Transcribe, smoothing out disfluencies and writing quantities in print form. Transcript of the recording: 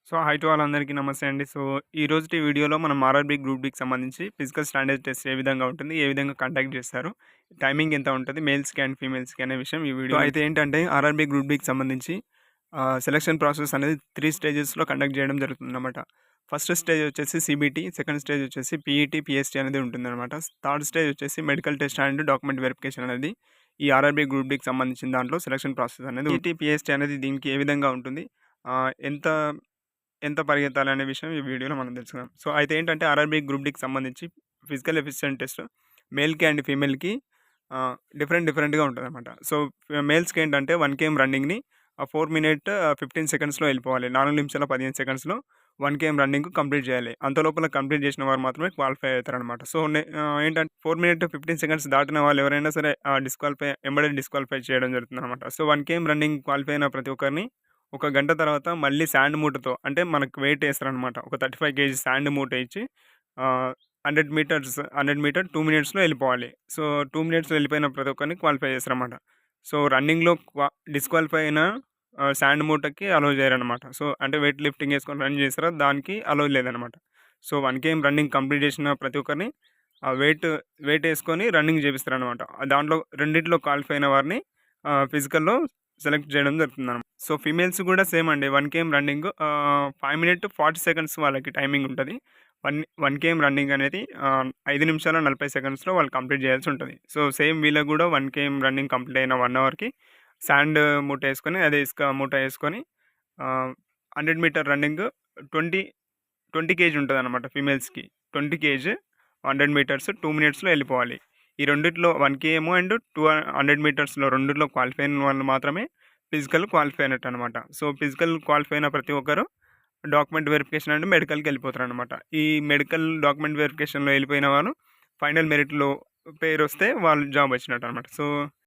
So, hi to all అందరికీ నమస్తే అండి. సో, ఈ రోజుటి వీడియోలో మనం ఆర్ఆర్‌బీ గ్రూప్ డీకి సంబంధించి ఫిజికల్ స్టాండర్డ్ టెస్ట్ ఏ విధంగా ఉంటుంది? ఏ విధంగా కండక్ట్ చేస్తారు? టైమింగ్ ఎంత ఉంటది? మేల్స్‌కి అండ్ ఫీమేల్స్‌కి అనే విషయం ఈ వీడియో అయితే ఏంటంటే ఆర్ఆర్‌బీ గ్రూప్ డీకి సంబంధించి సెలక్షన్ ప్రాసెస్ అనేది 3 స్టేజెస్‌లో కండక్ట్ చేయడం జరుగుతుందన్నమాట. ఫస్ట్ స్టేజ్ వచ్చేసి సీబీటీ, సెకండ్ స్టేజ్ వచ్చేసి పీఈటీ, పీఎస్టీ అనేది ఉంటుందన్నమాట. థర్డ్ స్టేజ్ వచ్చేసి medical test and document verification అనేది ఈ ఆర్ఆర్‌బీ గ్రూప్ డీకి సంబంధించిన దాంట్లో సెలక్షన్ ప్రాసెస్ అనేది పీఈటీ, పీఎస్టీ అనేది దీనికి ఏ విధంగా ఉంటుంది? ఎంత ఎంత పరిగెత్తాలనే విషయం ఈ వీడియోలో మనం తెలుసుకుందాం. సో, అయితే ఏంటంటే ఆర్ఆర్‌బీ గ్రూప్ డీకి సంబంధించి ఫిజికల్ ఎఫిషియెంట్ టెస్ట్ మేల్‌కి అండ్ ఫీమేల్‌కి డిఫరెంట్‌గా ఉంటదనమాట. సో, మేల్స్‌కి ఏంటంటే 1 కేఎం రన్నింగ్‌ని 4 మినిట్ 15 సెకండ్స్‌లో వెళ్ళిపోవాలి. 4 నిమిషాల 15 సెకండ్స్‌లో 1 కేఎం రన్నింగ్ కంప్లీట్ చేయాలి. అంతలోపల కంప్లీట్ చేసిన వారు మాత్రమే క్వాలిఫై అవుతారనమాట. సో, ఏంటంటే 4 మినిట్ 15 సెకండ్స్ దాటిన వాళ్ళు ఎవరైనా సరే ఎంబడే డిస్‌క్వాలిఫై చేయడం జరుగుతుందనమాట. సో, 1 కేఎం రన్నింగ్ క్వాలిఫై అయిన ప్రతి ఒక్కరిని ఒక గంట తర్వాత మళ్ళీ శాండ్ మూటతో అంటే మనకు వెయిట్ ఏస్తారనమాట. ఒక 35 కేజీ శాండ్ మూట ఇచ్చి 100 మీటర్ 2 మినిట్స్‌లో వెళ్ళిపోవాలి. సో, 2 మినిట్స్‌లో వెళ్ళిపోయిన ప్రతి ఒక్కరిని క్వాలిఫై చేస్తారనమాట. సో, రన్నింగ్‌లో డిస్‌క్వాలిఫై అయిన శాండ్ మూటకి అలో చేయరనమాట. సో, అంటే వెయిట్ లిఫ్టింగ్ ఏసుకొని రన్ చేస్తారో దానికి అలో లేదనమాట. సో, 1 కేఎం రన్నింగ్ కంప్లీట్ చేసిన ప్రతి ఒక్కరిని వెయిట్ ఏసుకొని రన్నింగ్ చేపిస్తారనమాట. దాంట్లో రెండిట్లో క్వాలిఫై అయిన వారిని ఫిజికల్‌లో సెలెక్ట్ చేయడం జరుగుతుందనమాట. సో, ఫీమేల్స్ కూడా సేమ్ అండి. 1 కేఎం రన్నింగ్ 5 మినిట్ 40 సెకండ్స్ వాళ్ళకి టైమింగ్ ఉంటది. 1 కేఎం రన్నింగ్ అనేది 5 నిమిషాల 40 సెకండ్స్‌లో వాళ్ళు కంప్లీట్ చేయాల్సి ఉంటది. సో, సేమ్ వీళ్ళకి కూడా 1 కేఎం రన్నింగ్ కంప్లీట్ అయిన 1 అవర్‌కి శాండ్ మూట ఏసుకొని అదే ఇసుక మూట ఏసుకొని 100 మీటర్ రన్నింగ్ 20, 20 కేజీ ఉంటదనమాట ఫీమేల్స్‌కి. 20 కేజీ 100 మీటర్స్ 2 మినిట్స్‌లో వెళ్ళిపోవాలి. ఈ రెండిట్లో 1 కేఎం అండ్ 100 మీటర్స్‌లో రెండిట్లో క్వాలిఫై అయిన వాళ్ళు మాత్రమే ఫిజికల్ క్వాలిఫై అయినట్టనమాట. సో, ఫిజికల్ క్వాలిఫై అయిన ప్రతి ఒక్కరు డాక్యుమెంట్ వెరిఫికేషన్ అండ్ మెడికల్‌కెళ్ళిపోతారనమాట. ఈ మెడికల్ డాక్యుమెంట్ వెరిఫికేషన్‌లో వెళ్ళిపోయిన వాళ్ళు ఫైనల్ మెరిట్‌లో పేరొస్తే వాళ్ళు జాబ్ వచ్చినట్టనమాట. సో,